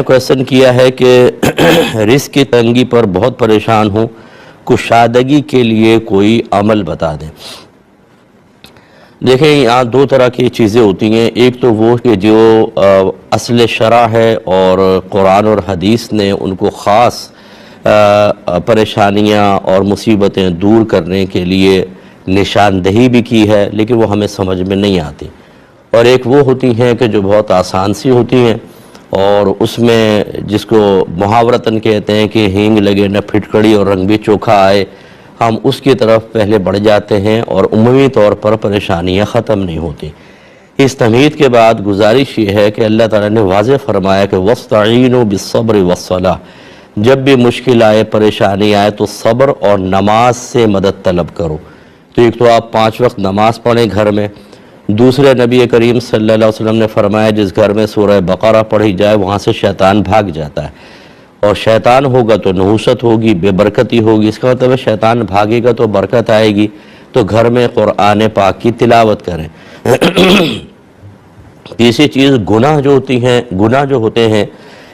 Question کیا ہے کہ رزق کی تنگی پر بہت پریشان ہوں، کشادگی کے لیے کوئی عمل بتا دیں۔ دیکھیں یہاں دو طرح کی چیزیں ہوتی ہیں، ایک تو وہ کہ جو اصل شرع ہے اور قرآن اور حدیث نے ان کو خاص پریشانیاں اور مصیبتیں دور کرنے کے لیے نشاندہی بھی کی ہے، لیکن وہ ہمیں سمجھ میں نہیں آتی، اور ایک وہ ہوتی ہیں کہ جو بہت آسان سی ہوتی ہیں، اور اس میں جس کو محاورتاً کہتے ہیں کہ ہینگ لگے نہ پھٹکڑی اور رنگ بھی چوکھا آئے، ہم اس کی طرف پہلے بڑھ جاتے ہیں اور عمومی طور پر پریشانیاں ختم نہیں ہوتی۔ اس تمہید کے بعد گزارش یہ ہے کہ اللہ تعالیٰ نے واضح فرمایا کہ وَاسْتَعِینُوا بِالصَّبْرِ وَالصَّلَاةِ، جب بھی مشکل آئے پریشانی آئے تو صبر اور نماز سے مدد طلب کرو۔ تو ایک تو آپ 5 وقت نماز پڑھیں گھر میں، دوسرے نبی کریم صلی اللہ علیہ وسلم نے فرمایا جس گھر میں سورہ بقرہ پڑھی جائے وہاں سے شیطان بھاگ جاتا ہے، اور شیطان ہوگا تو نحوست ہوگی، بے برکتی ہوگی، اس کا مطلب ہے شیطان بھاگے گا تو برکت آئے گی۔ تو گھر میں قرآن پاک کی تلاوت کریں۔ تیسری چیز گناہ جو ہوتے ہیں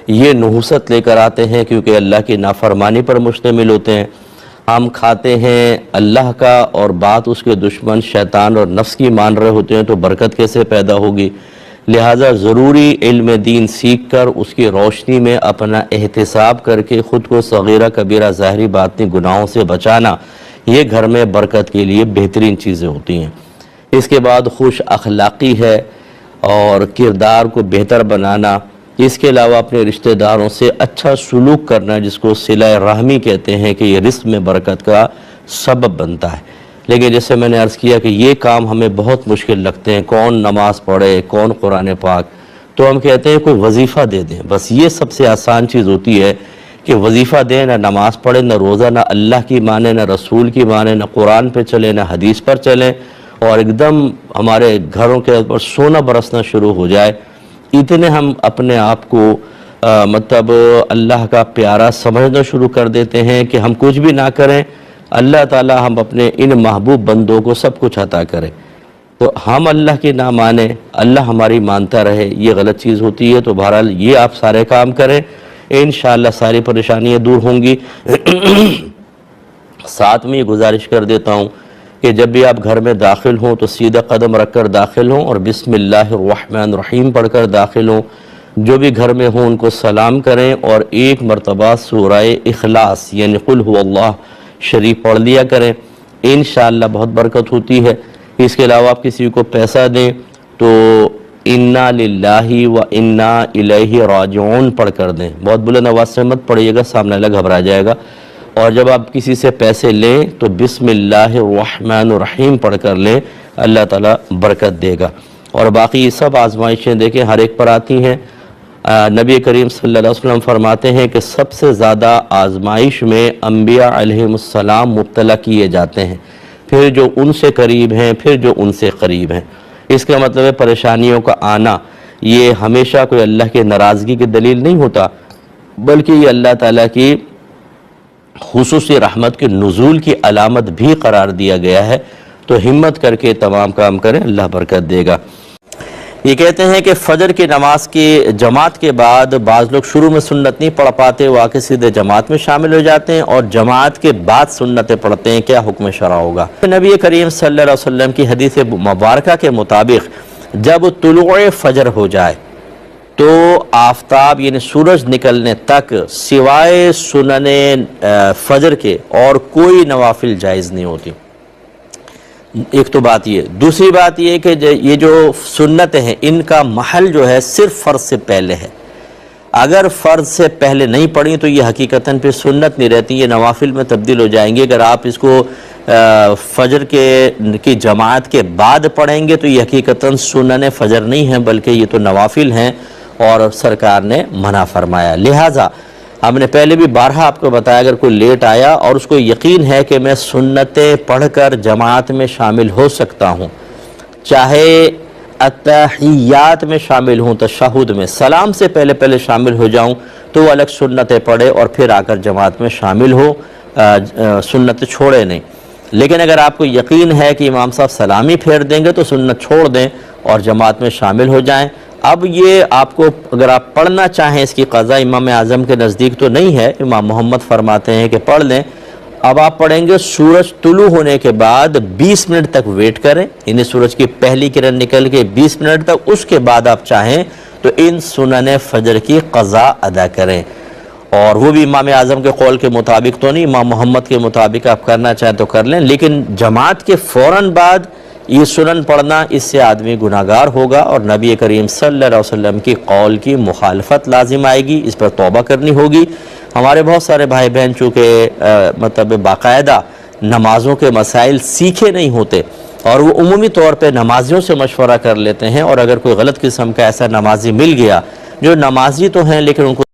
یہ نحوست لے کر آتے ہیں، کیونکہ اللہ کی نافرمانی پر مشتمل ہوتے ہیں۔ ہم کھاتے ہیں اللہ کا اور بات اس کے دشمن شیطان اور نفس کی مان رہے ہوتے ہیں، تو برکت کیسے پیدا ہوگی؟ لہٰذا ضروری علم دین سیکھ کر اس کی روشنی میں اپنا احتساب کر کے خود کو صغیرہ کبیرہ ظاہری باطنی گناہوں سے بچانا، یہ گھر میں برکت کے لیے بہترین چیزیں ہوتی ہیں۔ اس کے بعد خوش اخلاقی ہے اور کردار کو بہتر بنانا، اس کے علاوہ اپنے رشتہ داروں سے اچھا سلوک کرنا جس کو صلہ رحمی کہتے ہیں، کہ یہ رزق میں برکت کا سبب بنتا ہے۔ لیکن جیسے میں نے عرض کیا کہ یہ کام ہمیں بہت مشکل لگتے ہیں، کون نماز پڑھے، کون قرآن پاک، تو ہم کہتے ہیں کوئی وظیفہ دے دیں، بس یہ سب سے آسان چیز ہوتی ہے کہ وظیفہ دیں، نہ نماز پڑھیں، نہ روزہ، نہ اللہ کی مانیں، نہ رسول کی مانیں، نہ قرآن پہ چلیں، نہ حدیث پر چلیں، اور ایک دم ہمارے گھروں کے اوپر سونا برسنا شروع ہو جائے۔ اتنے ہم اپنے آپ کو مطلب اللہ کا پیارا سمجھنا شروع کر دیتے ہیں کہ ہم کچھ بھی نہ کریں، اللہ تعالی ہم اپنے ان محبوب بندوں کو سب کچھ عطا کریں، تو ہم اللہ کی نہ مانیں، اللہ ہماری مانتا رہے، یہ غلط چیز ہوتی ہے۔ تو بہرحال یہ آپ سارے کام کریں، انشاءاللہ ساری پریشانیاں دور ہوں گی۔ ساتھ میں یہ گزارش کر دیتا ہوں کہ جب بھی آپ گھر میں داخل ہوں تو سیدھا قدم رکھ کر داخل ہوں اور بسم اللہ الرحمن الرحیم پڑھ کر داخل ہوں۔ جو بھی گھر میں ہوں ان کو سلام کریں اور ایک مرتبہ سورہ اخلاص یعنی قل هو اللہ شریف پڑھ لیا کریں، انشاءاللہ بہت برکت ہوتی ہے۔ اس کے علاوہ آپ کسی کو پیسہ دیں تو انا للہ و انا الیہ راجعون پڑھ کر دیں، بہت بلند آواز سے مت پڑھیے گا، سامنے والا گھبرا جائے گا۔ اور جب آپ کسی سے پیسے لیں تو بسم اللہ الرحمن الرحیم پڑھ کر لیں، اللہ تعالیٰ برکت دے گا۔ اور باقی یہ سب آزمائشیں دیکھیں ہر ایک پر آتی ہیں۔ نبی کریم صلی اللہ علیہ وسلم فرماتے ہیں کہ سب سے زیادہ آزمائش میں انبیاء علیہم السلام مبتلا کیے جاتے ہیں، پھر جو ان سے قریب ہیں، پھر جو ان سے قریب ہیں۔ اس کا مطلب ہے پریشانیوں کا آنا یہ ہمیشہ کوئی اللہ کے ناراضگی کی دلیل نہیں ہوتا، بلکہ یہ اللہ تعالیٰ کی خصوصی رحمت کے نزول کی علامت بھی قرار دیا گیا ہے۔ تو ہمت کر کے تمام کام کریں، اللہ برکت دے گا۔ یہ کہتے ہیں کہ فجر کی نماز کی جماعت کے بعد بعض لوگ شروع میں سنت نہیں پڑھ پاتے، وہ آ کے سیدھے جماعت میں شامل ہو جاتے ہیں، اور جماعت کے بعد سنتیں پڑھتے ہیں، کیا حکم شرع ہوگا؟ نبی کریم صلی اللہ علیہ وسلم کی حدیث مبارکہ کے مطابق جب طلوع فجر ہو جائے تو آفتاب یعنی سورج نکلنے تک سوائے سنن فجر کے اور کوئی نوافل جائز نہیں ہوتی۔ ایک تو بات یہ، دوسری بات یہ کہ یہ جو سنتیں ہیں ان کا محل جو ہے صرف فرض سے پہلے ہے۔ اگر فرض سے پہلے نہیں پڑھی تو یہ حقیقتاً پھر سنت نہیں رہتی، یہ نوافل میں تبدیل ہو جائیں گے۔ اگر آپ اس کو فجر کی جماعت کے بعد پڑھیں گے تو یہ حقیقتاً سنن فجر نہیں ہیں، بلکہ یہ تو نوافل ہیں اور سرکار نے منع فرمایا۔ لہٰذا ہم نے پہلے بھی بارہا آپ کو بتایا، اگر کوئی لیٹ آیا اور اس کو یقین ہے کہ میں سنتیں پڑھ کر جماعت میں شامل ہو سکتا ہوں، چاہے اتحیات میں شامل ہوں، تشہد میں سلام سے پہلے شامل ہو جاؤں، تو وہ الگ سنتیں پڑھے اور پھر آ کر جماعت میں شامل ہو، سنت چھوڑے نہیں۔ لیکن اگر آپ کو یقین ہے کہ امام صاحب سلامی پھیر دیں گے تو سنت چھوڑ دیں اور جماعت میں شامل ہو جائیں۔ اب یہ آپ کو اگر آپ پڑھنا چاہیں اس کی قضا امام اعظم کے نزدیک تو نہیں ہے، امام محمد فرماتے ہیں کہ پڑھ لیں۔ اب آپ پڑھیں گے سورج طلوع ہونے کے بعد 20 منٹ تک ویٹ کریں، یعنی سورج کی پہلی کرن نکل کے 20 منٹ تک، اس کے بعد آپ چاہیں تو ان سنن فجر کی قضا ادا کریں۔ اور وہ بھی امام اعظم کے قول کے مطابق تو نہیں، امام محمد کے مطابق آپ کرنا چاہیں تو کر لیں، لیکن جماعت کے فوراً بعد یہ سنن پڑھنا، اس سے آدمی گناہگار ہوگا اور نبی کریم صلی اللہ علیہ وسلم کی قول کی مخالفت لازم آئے گی، اس پر توبہ کرنی ہوگی۔ ہمارے بہت سارے بھائی بہن چونکہ مطلب باقاعدہ نمازوں کے مسائل سیکھے نہیں ہوتے، اور وہ عمومی طور پہ نمازیوں سے مشورہ کر لیتے ہیں، اور اگر کوئی غلط قسم کا ایسا نمازی مل گیا جو نمازی تو ہیں لیکن ان کو